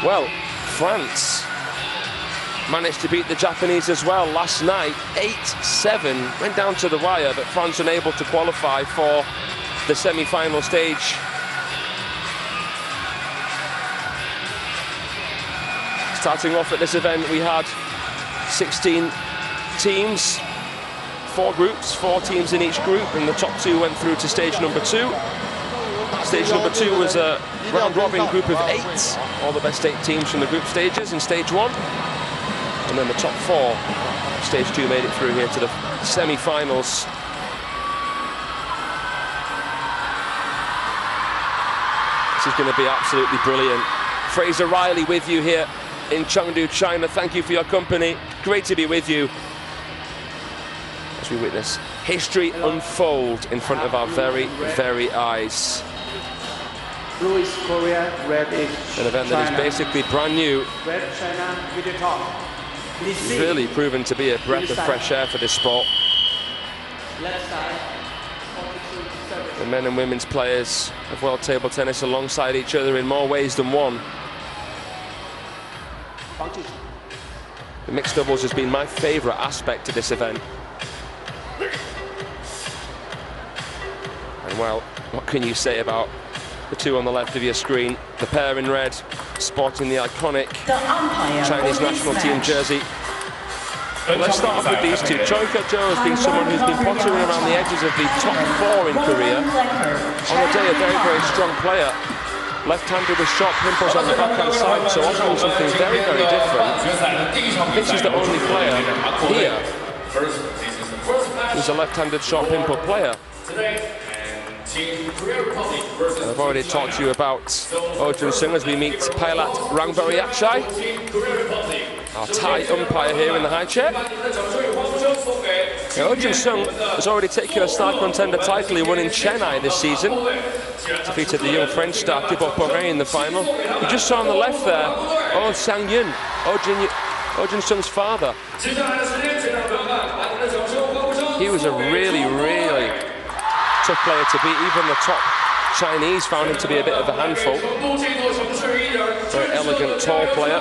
Well, France managed to beat the Japanese as well last night, 8-7. Went down to the wire, but France unable to qualify for the semi-final stage. Starting off at this event, we had 16 teams, 4 groups, 4 teams in each group, and the top 2 went through to stage number 2. Stage number 2 was a round-robin group of 8, all the best 8 teams from the group stages in stage 1. And then the top 4, stage 2, made it through here to the semi-finals. This is going to be absolutely brilliant. Fraser Riley with you here in Chengdo, China. Thank you for your company. Great to be with you as we witness history unfold in front of our very, very eyes. Blue is Korea, red is An event China. that is basically brand new. Red China with the top. It's really proven to be a breath of fresh air for this sport. Left side. The men and women's players of world table tennis alongside each other in more ways than one. The mixed doubles has been my favourite aspect to this event. And well, what can you say about the 2 on the left of your screen? The pair in red, sporting the iconic Chinese national team jersey. Well, let's start off with these 2. Choi has been someone who's been pottering around the edges of the top 4 in Korea. On the day, a very, very strong player. Left-handed with sharp pimples on the backhand side, so offering something very, very different. This is the only player here who's a left-handed sharp pimple player. And I've already talked to you about Junsung as we meet pilot Rangbariachai, our Thai umpire here in the high chair. Junsung has already taken a star contender title. He won in Chennai this season. Defeated the young French star Thibaut Poirier in the final. You just saw on the left there, Sang-yun, Junsung's father. He was a really, really tough player to beat. Even the top Chinese found him to be a bit of a handful. Very elegant, tall player.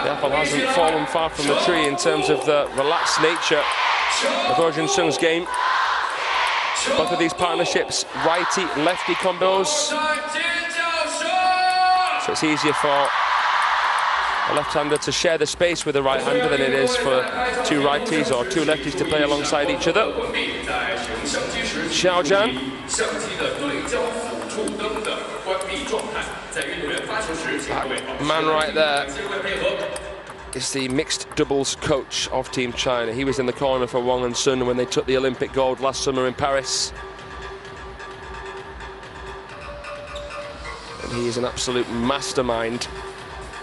The apple hasn't fallen far from the tree in terms of the relaxed nature of Junsung's game. Both of these partnerships, righty-lefty combos. So it's easier for a left-hander to share the space with a right-hander than it is for 2 righties or 2 lefties to play alongside each other. Xiaojian. That man right there is the mixed doubles coach of Team China. He was in the corner for Wang and Sun when they took the Olympic gold last summer in Paris. And he is an absolute mastermind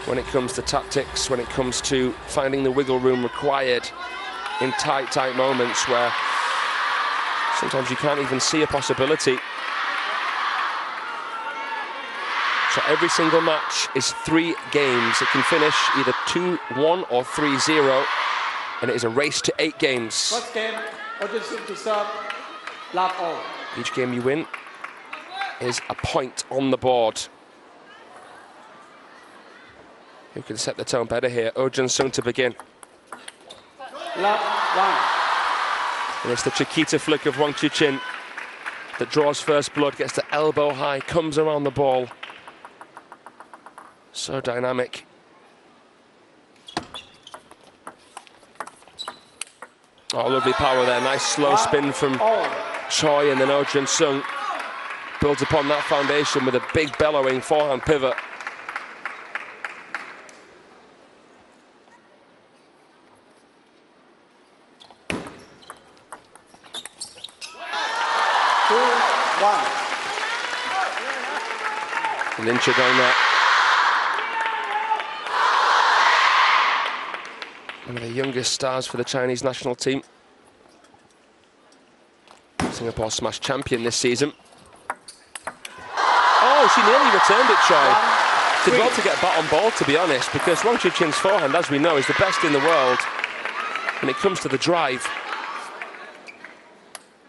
when it comes to tactics, when it comes to finding the wiggle room required in tight moments where sometimes you can't even see a possibility. So every single match is 3 games. It can finish either 2-1 or 3-0, and it is a race to 8 games. First game, Junsung to serve, love all. Each game you win is a point on the board. Who can set the tone better here? Junsung to begin. Love Wang. And it's the Chiquita flick of Wang Chuqin that draws first blood, gets the elbow high, comes around the ball. So dynamic. Oh, lovely power there. Nice slow spin from Choi, and then Junsung builds upon that foundation with a big bellowing forehand pivot. Lynch on that. One of the youngest stars for the Chinese national team. Singapore Smash champion this season. Oh, she nearly returned it, Choi. Did well to get bat on ball, to be honest, because Wang Chuqin's forehand, as we know, is the best in the world when it comes to the drive.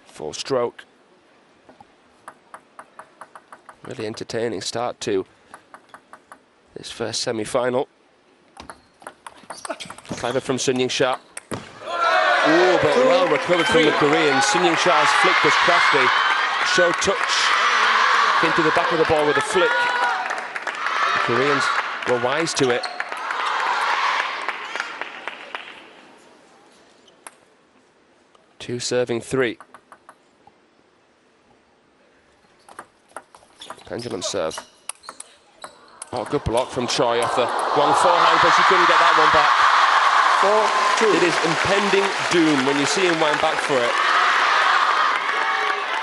Full stroke. Really entertaining start to his first semi-final. Clever from Sun Ying-sha. Oh, but well recovered from the Koreans. Sun Ying-sha's flick was crafty. Show touch. Came to the back of the ball with a flick. The Koreans were wise to it. Two serving three. Pendulum serve. Oh, good block from Choi off the Wang forehand, but she couldn't get that one back. 4-2. It is impending doom when you see him wind back for it.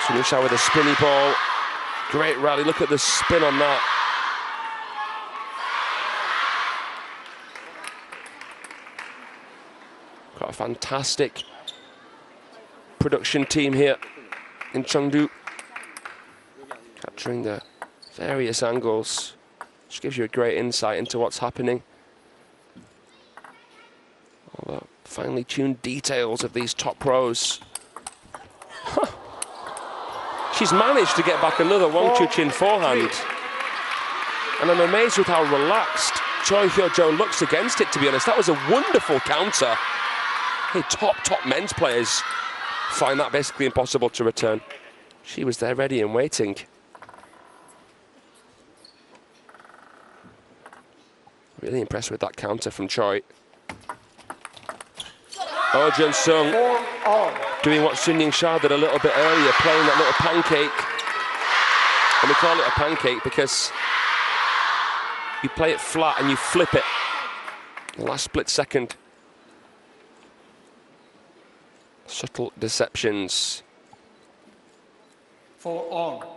Sun Ying-sha with a spinny ball. Great rally, look at the spin on that. Got a fantastic production team here in Chengdo. Capturing the various angles. Which gives you a great insight into what's happening. All the finely tuned details of these top pros. Huh. She's managed to get back another Wang Chuqin forehand. And I'm amazed with how relaxed Choi Hyojoo looks against it, to be honest. That was a wonderful counter. Hey, top men's players find that basically impossible to return. She was there ready and waiting. Really impressed with that counter from Choi. Oh, Junsung doing what Sun Ying-sha did a little bit earlier, playing that little pancake. And we call it a pancake because you play it flat and you flip it. The last split second. Subtle deceptions. 4-on. Oh.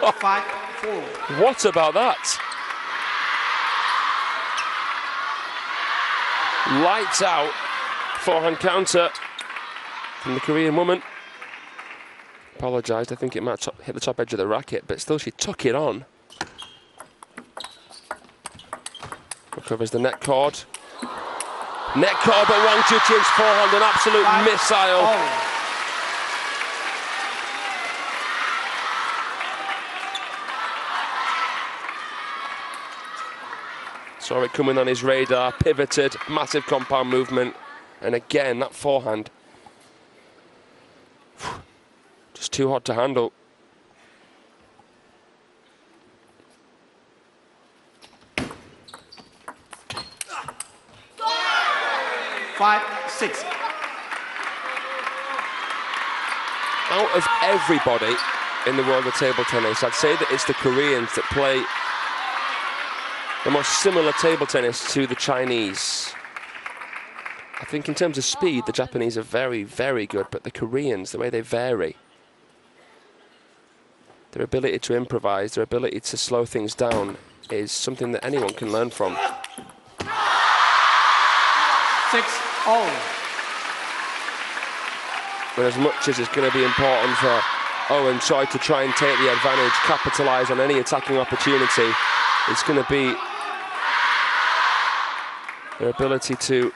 5-4. What about that? Lights out forehand counter from the Korean woman. Apologised, I think it might hit the top edge of the racket, but still she took it on. Recovers the net cord. Net cord, but Wang Chuqin's forehand, an absolute missile. Saw it coming on his radar, pivoted, massive compound movement, and again, that forehand. Just too hot to handle. Five, 6. Out of everybody in the world of table tennis, I'd say that it's the Koreans that play the most similar table tennis to the Chinese. I think in terms of speed, the Japanese are very, very good, but the Koreans, the way they vary, their ability to improvise, their ability to slow things down is something that anyone can learn from. 6-0. But as much as it's going to be important for Owen Choi to try and take the advantage, capitalise on any attacking opportunity, it's going to be their ability to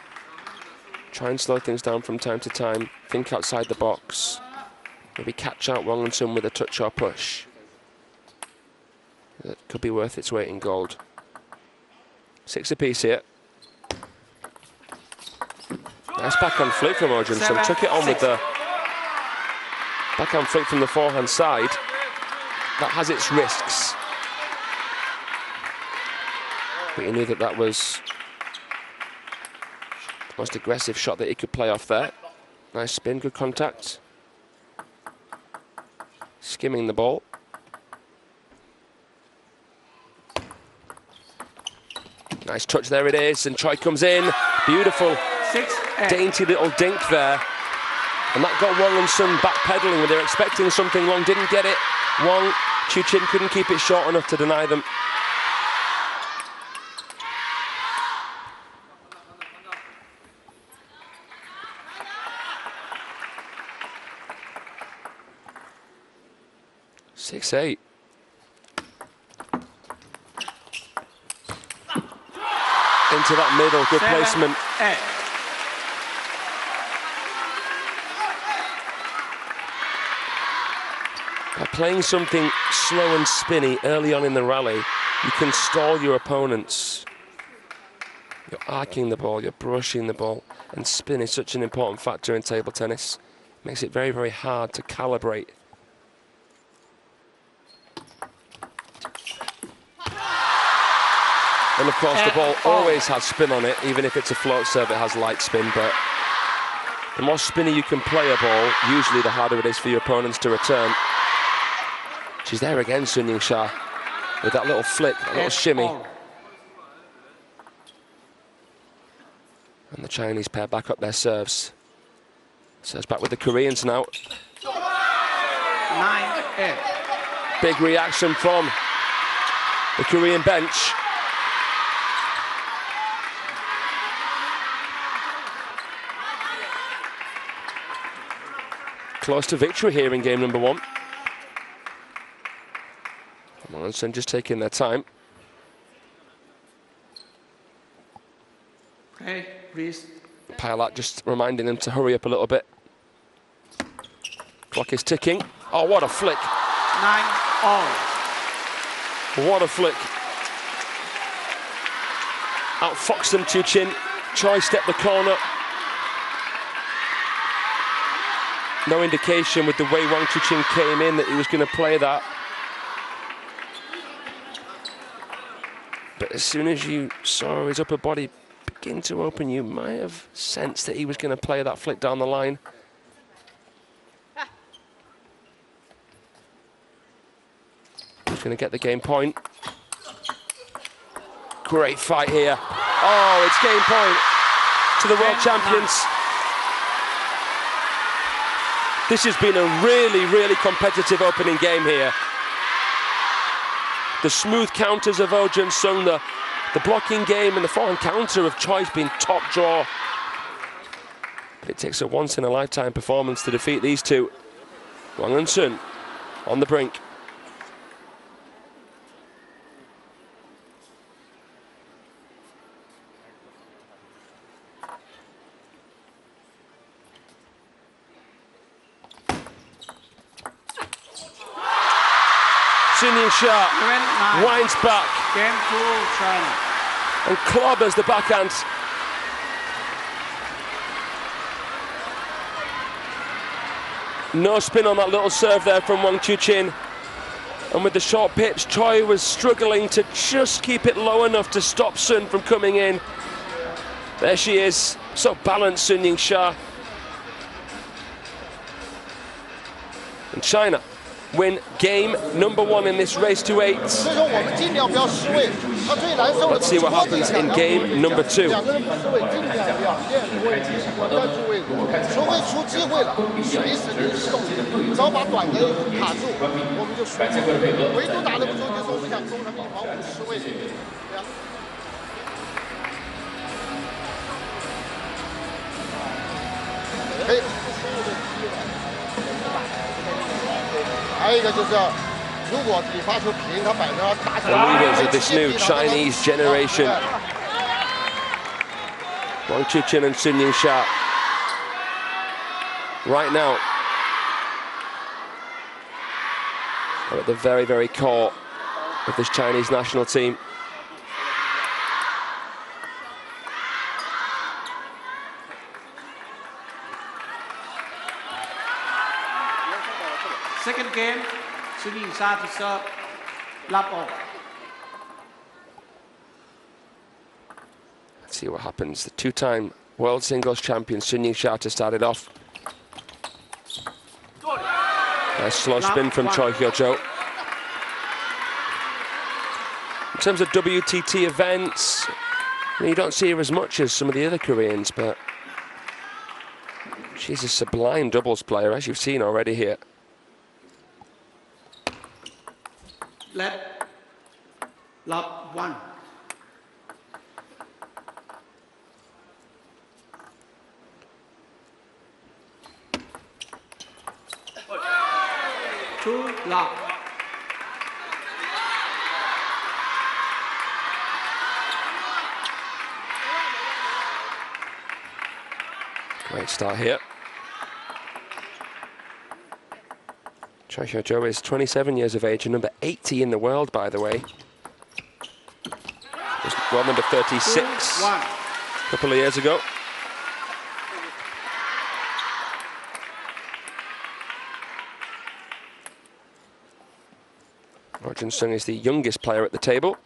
try and slow things down from time to time, think outside the box, maybe catch out Wang and Sun with a touch or push. That could be worth its weight in gold. 6 apiece here. Nice backhand flick from Junsung. Took it on with the backhand flick from the forehand side. That has its risks. But you knew that that was the most aggressive shot that he could play off there. Nice spin, good contact. Skimming the ball. Nice touch, there it is, and Choi comes in. Beautiful. 6-8. Dainty little dink there. And that got Wang and Sun backpedaling when they were expecting something long, didn't get it. Wang Chuqin couldn't keep it short enough to deny them. Six-eight. Into that middle, good placement. 7-8. By playing something slow and spinny early on in the rally, you can stall your opponents. You're arcing the ball, you're brushing the ball, and spin is such an important factor in table tennis. It makes it very, very hard to calibrate. And of course, the ball always has spin on it, even if it's a float serve, it has light spin, but the more spinny you can play a ball, usually the harder it is for your opponents to return. She's there again, Sun Ying-sha, with that little flick, that little shimmy. And the Chinese pair back up their serves. Serves back with the Koreans now. 9-8. Big reaction from the Korean bench. Close to victory here in game number 1. Junsung just taking their time. Okay, please. Pilot just reminding them to hurry up a little bit. Clock is ticking. Oh, what a flick. 9-all. What a flick. Outfoxed them, Chin. Choi stepped the corner. No indication with the way Wang Chin came in that he was going to play that. But as soon as you saw his upper body begin to open, you might have sensed that he was going to play that flick down the line. He's going to get the game point. Great fight here. Oh, it's game point to the world champions. This has been a really, really competitive opening game here. The smooth counters of Junsung, the blocking game and the forehand counter of Choi has been top draw. But it takes a once-in-a-lifetime performance to defeat these two. Wang and Sun on the brink. Sun Ying-sha winds back. Game 2, China. And clobbers the backhand. No spin on that little serve there from Wang Chin. And with the short pitch, Choi was struggling to just keep it low enough to stop Sun from coming in. There she is, so balanced, Sun Ying-sha. And China win game number 1 in this race to 8. Let's see what happens in game number 2. The leaders of this new Chinese generation, Wang Chin and Sun Ying-sha, right now are at the very, very core of this Chinese national team. Second game, Sun Ying-sha to serve, love all. Let's see what happens. The two-time world singles champion Sun Ying-sha to start it off. Nice slow spin from Choi Hyojoo. In terms of WTT events, you don't see her as much as some of the other Koreans, but she's a sublime doubles player, as you've seen already here. Love 1. Two love. Great start here. Choi Hyojoo is 27 years of age and number 80 in the world, by the way. Was world number 36 a couple of years ago. Junsung is the youngest player at the table.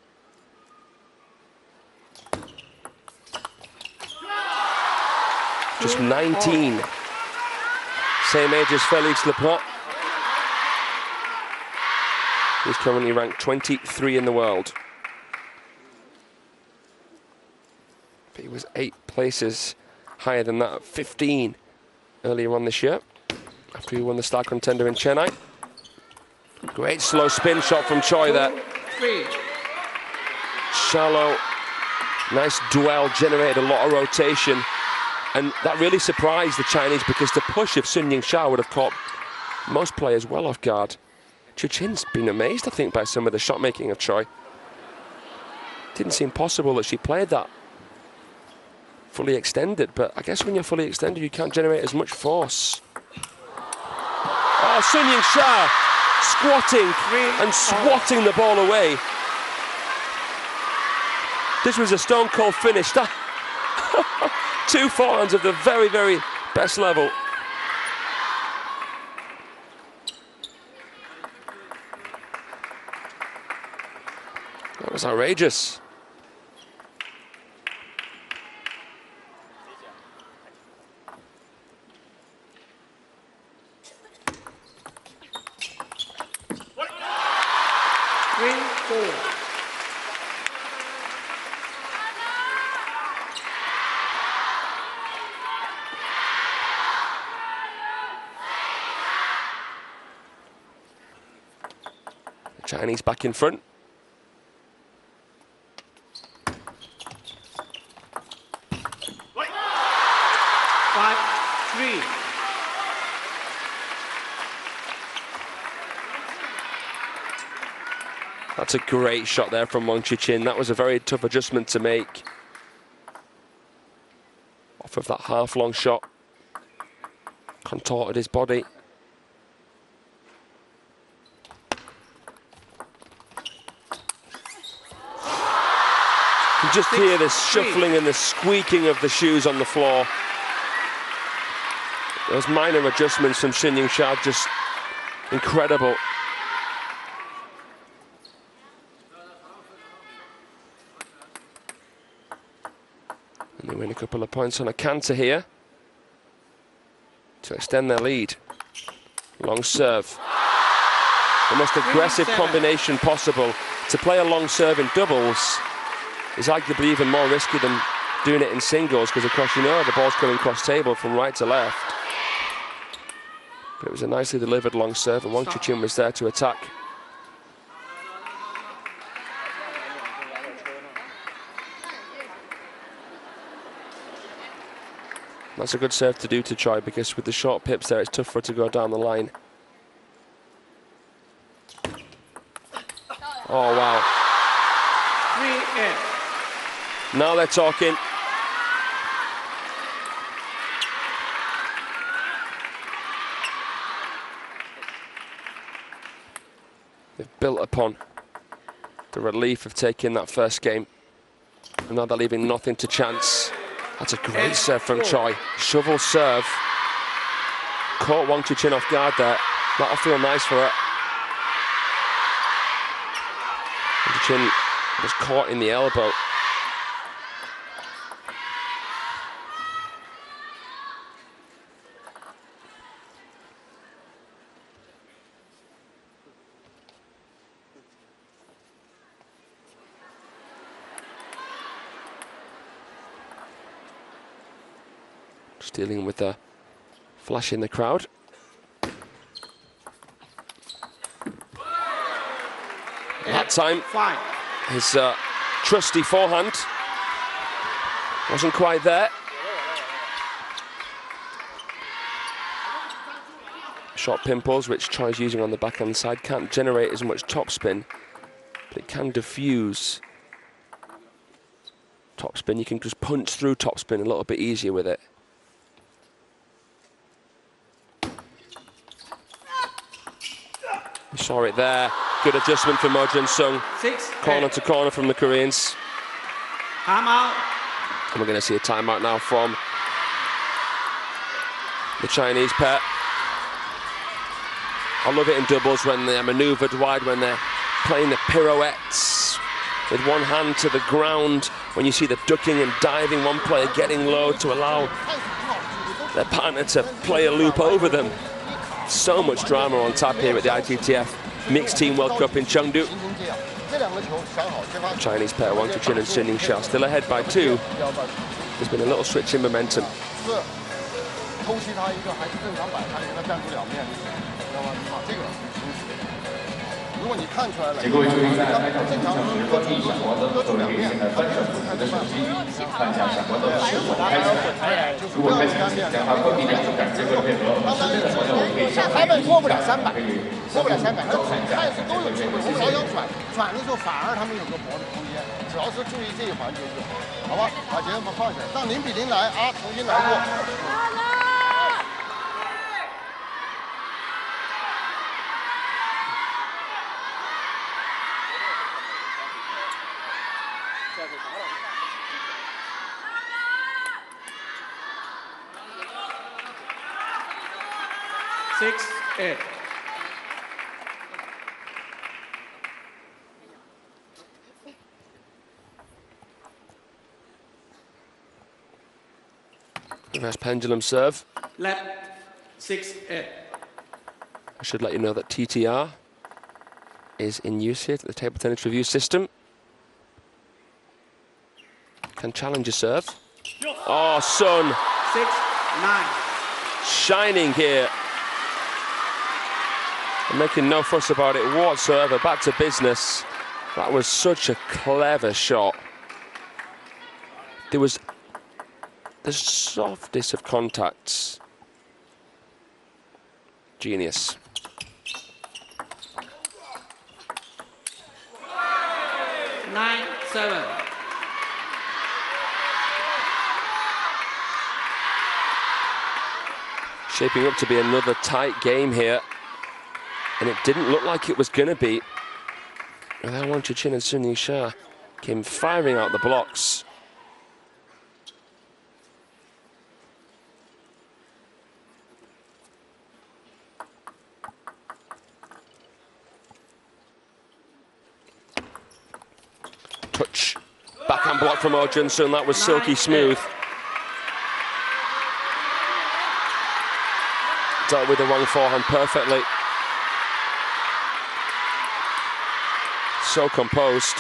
Just 19. Same age as Felix Lebrun. He's currently ranked 23 in the world. But he was 8 places higher than that at 15 earlier on this year, after he won the Star Contender in Chennai. Great slow spin shot from Choi there. Shallow, nice dwell, generated a lot of rotation. And that really surprised the Chinese because the push of Sun Yingsha would have caught most players well off guard. Chichin's been amazed, I think, by some of the shot making of Choi. Didn't seem possible that she played that fully extended, but I guess when you're fully extended, you can't generate as much force. Oh, Sun Yingsha squatting and swatting the ball away. This was a stone cold finish. 2 forehands of the very, very best level. That was outrageous. Chinese back in front. That's a great shot there from Wang Chichin. That was a very tough adjustment to make off of that half-long shot. Contorted his body. You just hear the shuffling and the squeaking of the shoes on the floor. Those minor adjustments from Sun Yingsha, just incredible. And they win a couple of points on a canter here to extend their lead. Long serve. The most aggressive combination possible. To play a long serve in doubles is arguably even more risky than doing it in singles, because of course you know the ball's coming cross table from right to left. But it was a nicely delivered long serve, and Wang Chichin was there to attack. That's a good serve to do to Choi, because with the short pips there, it's tough for her to go down the line. Oh, wow. 3-8. Now they're talking. They've built upon the relief of taking that first game, and now they're leaving nothing to chance. That's a great serve from Choi. Shovel serve. Caught Wang Chichin off guard there. That'll feel nice for her. Wang Chichin was caught in the elbow. Just dealing with the flash in the crowd. That time, his trusty forehand wasn't quite there. Short pimples, which Choi's using on the backhand side, can't generate as much topspin, but it can diffuse topspin. You can just punch through topspin a little bit easier with it. You saw it there. Good adjustment from Junsung. Corner to corner from the Koreans. Timeout. And we're going to see a timeout now from the Chinese pair. I love it in doubles when they're manoeuvred wide, when they're playing the pirouettes with one hand to the ground, when you see the ducking and diving, one player getting low to allow their partner to play a loop over them. So much drama on tap here at the ITTF Mixed Team World Cup in Chengdo. Chinese pair Wang Chuqin and Sun Yingsha still ahead by 2. There's been a little switch in momentum. 如果你看出来了，各位注意，在开场前向直播第一小国的各位可以现在翻手自己的手机，看一下小国的是否开起来。如果开起来，将它关闭掉，感知会配合。身边的朋友可以下台本过不了300，过不了300，这态势都有机会。我们老想转的时候，反而他们有个搏的空间，只要是注意这一环节就好，好吧？把节奏放下，让0比0来啊，重新来过。 6-8. Reverse pendulum serve. Left 6-8. I should let you know that TTR is in use here, the table tennis review system. Can challenge a serve. Oh, Sun. 6-9. Shining here. And making no fuss about it whatsoever. Back to business. That was such a clever shot. There was the softest of contacts. Genius. Nine, 7. Shaping up to be another tight game here. And it didn't look like it was going to be. And then Wang Chuqin and Sun Yingsha came firing out the blocks. Touch. Backhand block from Junsung. That was silky smooth. Dealt with the Wang forehand perfectly. So composed.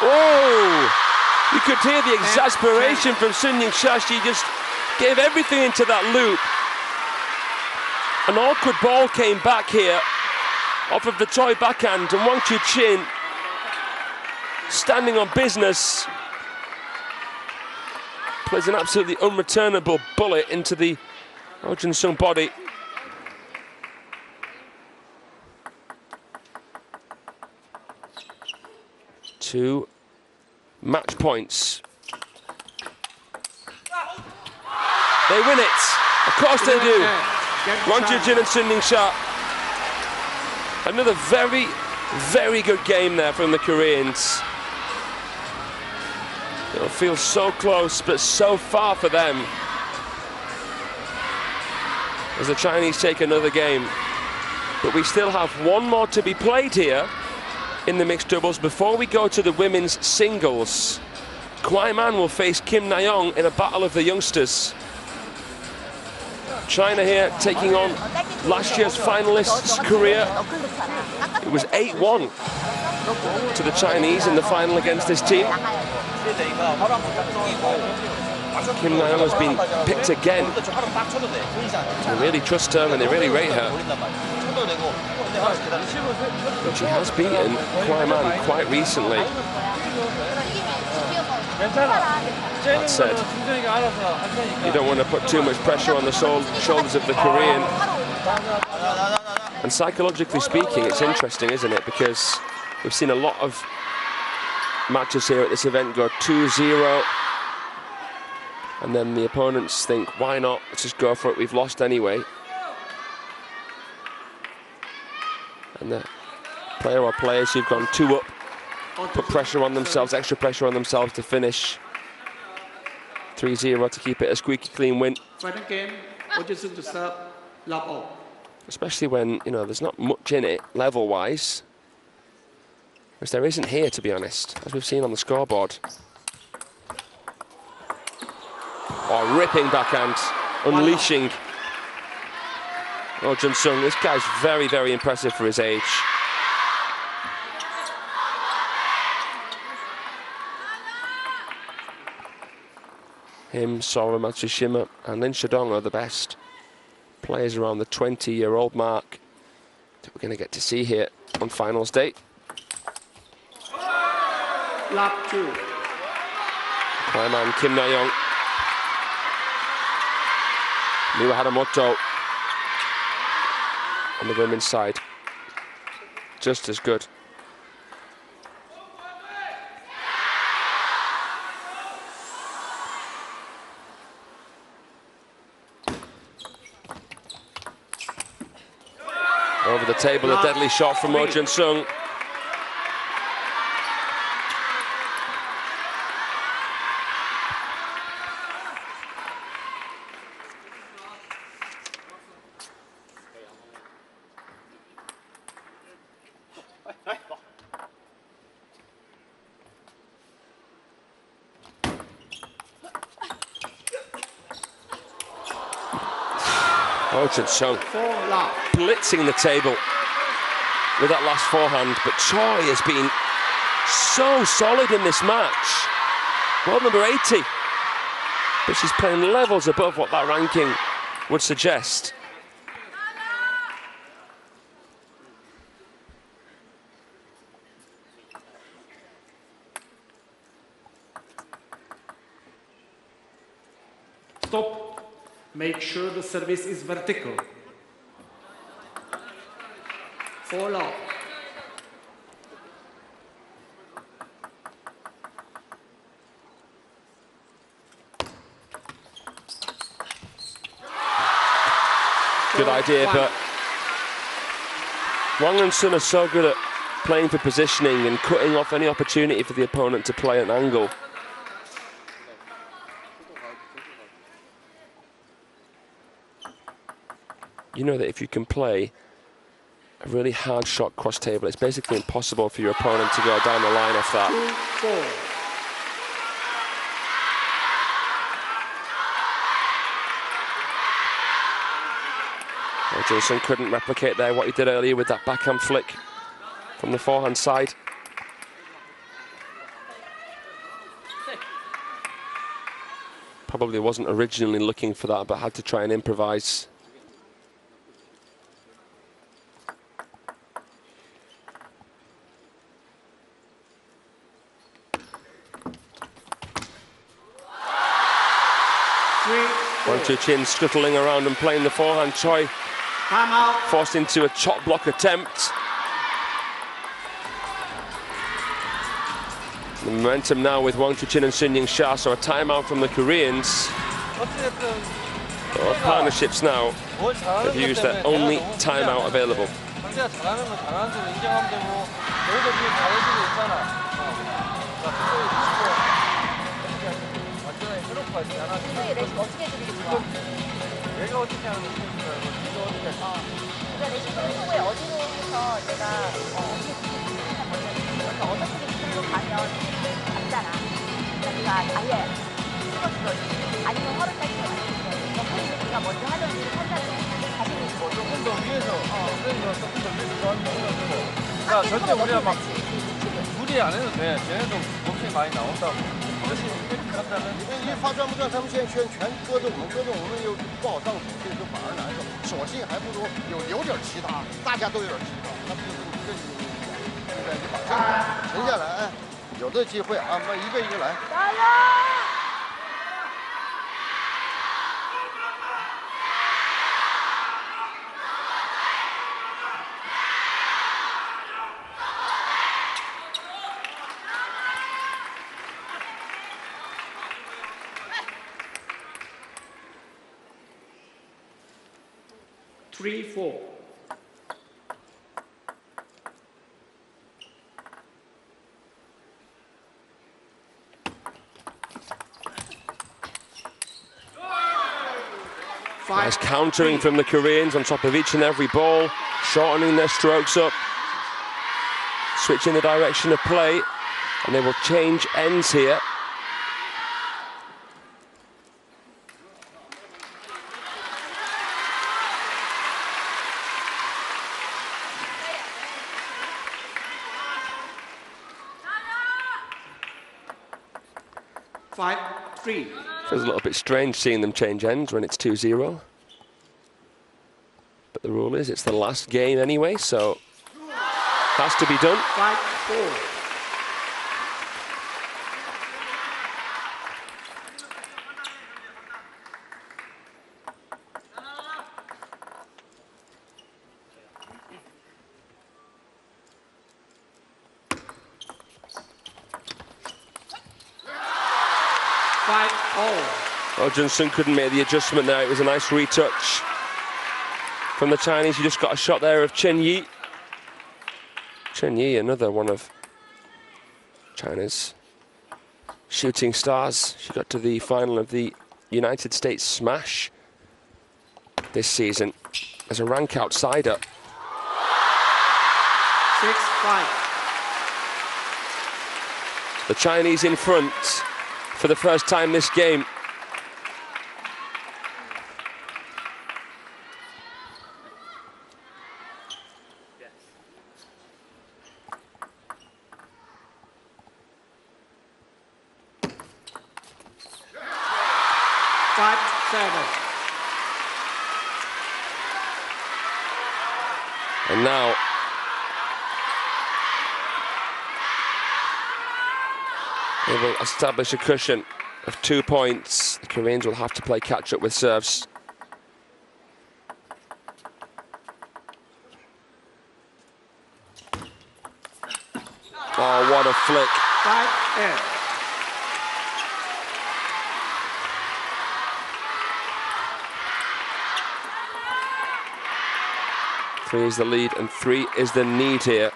Oh! You could hear the exasperation from Sun Yingsha. She just gave everything into that loop. An awkward ball came back here off of the Choi backhand, and Wang Chuqin standing on business plays an absolutely unreturnable bullet into the Junsung body. Two match points. They win it. Of course they do. Wang Chuqin and Sun Yingsha. Another very, very good game there from the Koreans. It'll feel so close, but so far for them. As the Chinese take another game. But we still have one more to be played here in the mixed doubles before we go to the women's singles. Kwai Man will face Kim Na-young in a battle of the youngsters. China here taking on last year's finalists, Korea. It was 8-1 to the Chinese in the final against this team. Kim Na-young has been picked again. They really trust her and they really rate her. And she has beaten Kwai Man quite recently. That said, you don't want to put too much pressure on the shoulders of the Korean. And psychologically speaking, it's interesting, isn't it? Because we've seen a lot of matches here at this event go 2-0. And then the opponents think, why not? Let's just go for it. We've lost anyway. And the player or players who've gone 2 up put pressure on themselves, extra pressure on themselves to finish 3-0 to keep it a squeaky clean win. Final game, Junsung to serve, love all. Especially when, you know, there's not much in it level-wise, which there isn't here, to be honest, as we've seen on the scoreboard. Oh, ripping backhand, unleashing. Oh, Junsung, this guy's very, very impressive for his age. Him, Sora Matsushima and Lin Shadong are the best players around the 20-year-old mark that we're going to get to see here on finals day. Lap 2. Playman Kim Na-young, Miwa Haramoto on the women's side, just as good. Over the table, a deadly shot from Junsung. Junsung blitzing the table with that last forehand, but Choi has been so solid in this match. World number 80, but she's playing levels above what that ranking would suggest. Stop. Make sure the service is vertical. 4 love. Good idea, but Wang and Sun are so good at playing for positioning and cutting off any opportunity for the opponent to play an angle. You know that if you can play a really hard shot cross table, it's basically impossible for your opponent to go down the line off that. 2-4. Junsung couldn't replicate there what he did earlier with that backhand flick from the forehand side. Probably wasn't originally looking for that, but had to try and improvise. Wang Chuqin scuttling around and playing the forehand. Choi forced into a chop block attempt. The momentum now with Wang Chuqin and Sun Ying-sha, so a timeout from the Koreans. Both partnerships now have used their only timeout available. 절대 우리가 막 무리 안 해도 돼. 쟤네도 몸이 많이 나온다고. 열심히 간다면.因为发转不转，他们现在全搁着我们又不好上手，所以说反而难受。索性还不如有点其他，大家都有点其他，那不就是更现在就把这个停下来，有这机会啊，我们一个一个来。3-4. Nice countering from the Koreans on top of each and every ball, shortening their strokes up, switching the direction of play, and they will change ends here. Feels a little bit strange seeing them change ends when it's 2-0. But the rule is it's the last game anyway, so has to be done. 5-4. Oh, Junsung couldn't make the adjustment there. It was a nice retouch from the Chinese. You just got a shot there of Chen Yi. Chen Yi, another one of China's shooting stars. She got to the final of the United States Smash this season as a rank outsider. 6-5. The Chinese in front for the first time this game. And now they will establish a cushion of 2 points. The Koreans will have to play catch up with serves. Oh, what a flick. 5-8. Three is the lead and 3 is the need here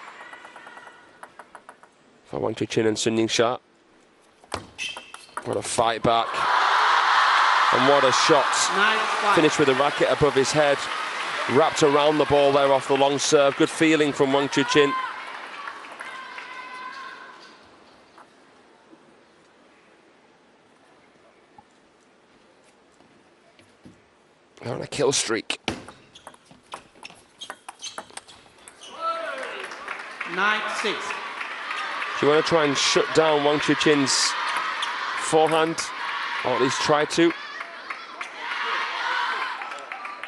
for Wang Chuqin and Sun Ying-sha. What a fight back. And what a shot. Finished with a racket above his head. Wrapped around the ball there off the long serve. Good feeling from Wang Chuqin. They're on a kill streak. 9-6. If you want to try and shut down Wang Chuqin's forehand, or at least try to.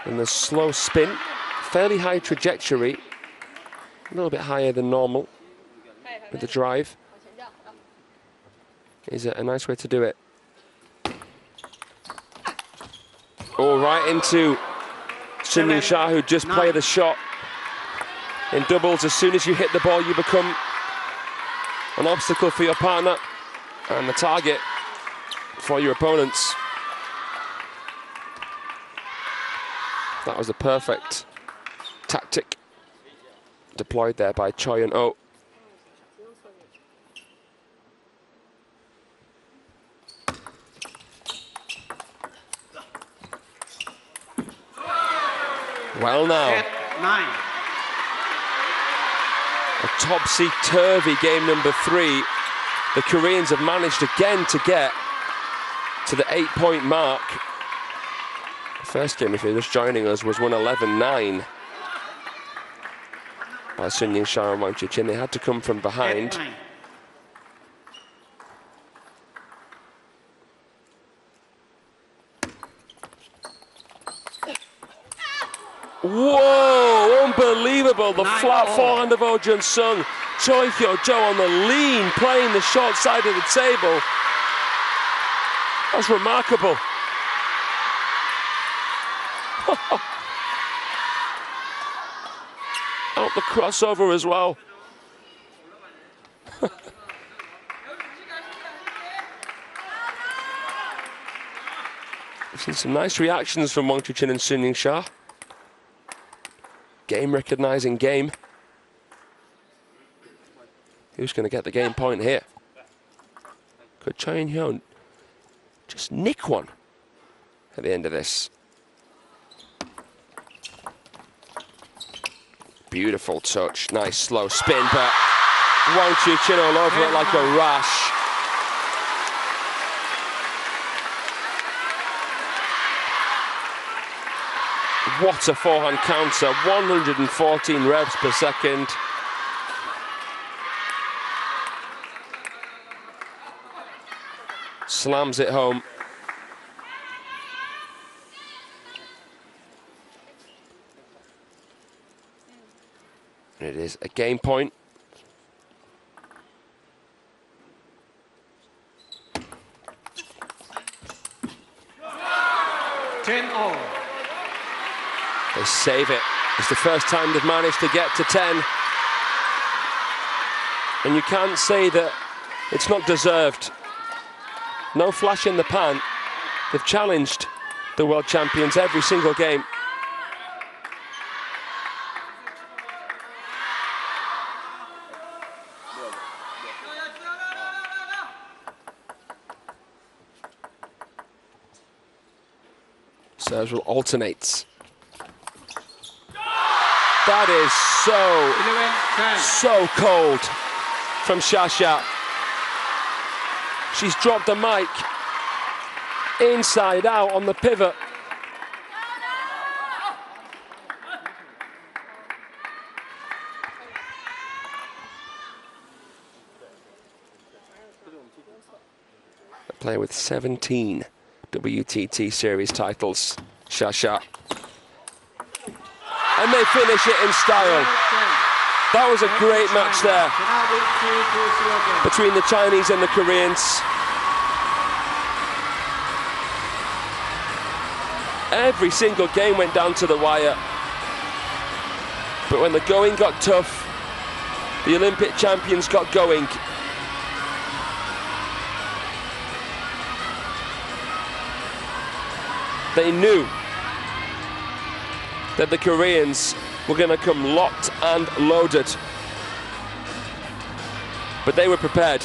And the slow spin, fairly high trajectory, a little bit higher than normal with the drive. Is a nice way to do it. Oh, right into Sun Ying-sha, who just played the shot. In doubles, as soon as you hit the ball, you become an obstacle for your partner and the target for your opponents. That was the perfect tactic deployed there by Choi and Oh. Well now. 9. A topsy-turvy game number 3. The Koreans have managed again to get to the 8-point mark. The first game, if you're just joining us, was won 11-9 by Sun Ying-sha and Wang Chuqin. They had to come from behind. 8-9. Whoa, unbelievable. The flat forehand of Oh Junsung Choi Hyojoo on the lean, playing the short side of the table. That's remarkable. Out the crossover as well. We've seen some nice reactions from Wang Chuqin and Sun Ying-sha. Game recognizing game. Who's going to get the game point here? Could Choi and Hyun just nick one at the end of this? Beautiful touch, nice slow spin, but Wang Chuqin all over it like a rash. What a forehand counter, 114 revs per second. Slams it home. And it is a game point. They save it. It's the first time they've managed to get to 10. And you can't say that it's not deserved. No flash in the pan. They've challenged the world champions every single game. Serves will alternate. That is so cold from Shasha. She's dropped the mic inside out on the pivot. A player with 17 WTT series titles, Shasha. And they finish it in style. That was a great match there between the Chinese and the Koreans. Every single game went down to the wire. But when the going got tough, the Olympic champions got going. They knew that the Koreans were going to come locked and loaded. But they were prepared.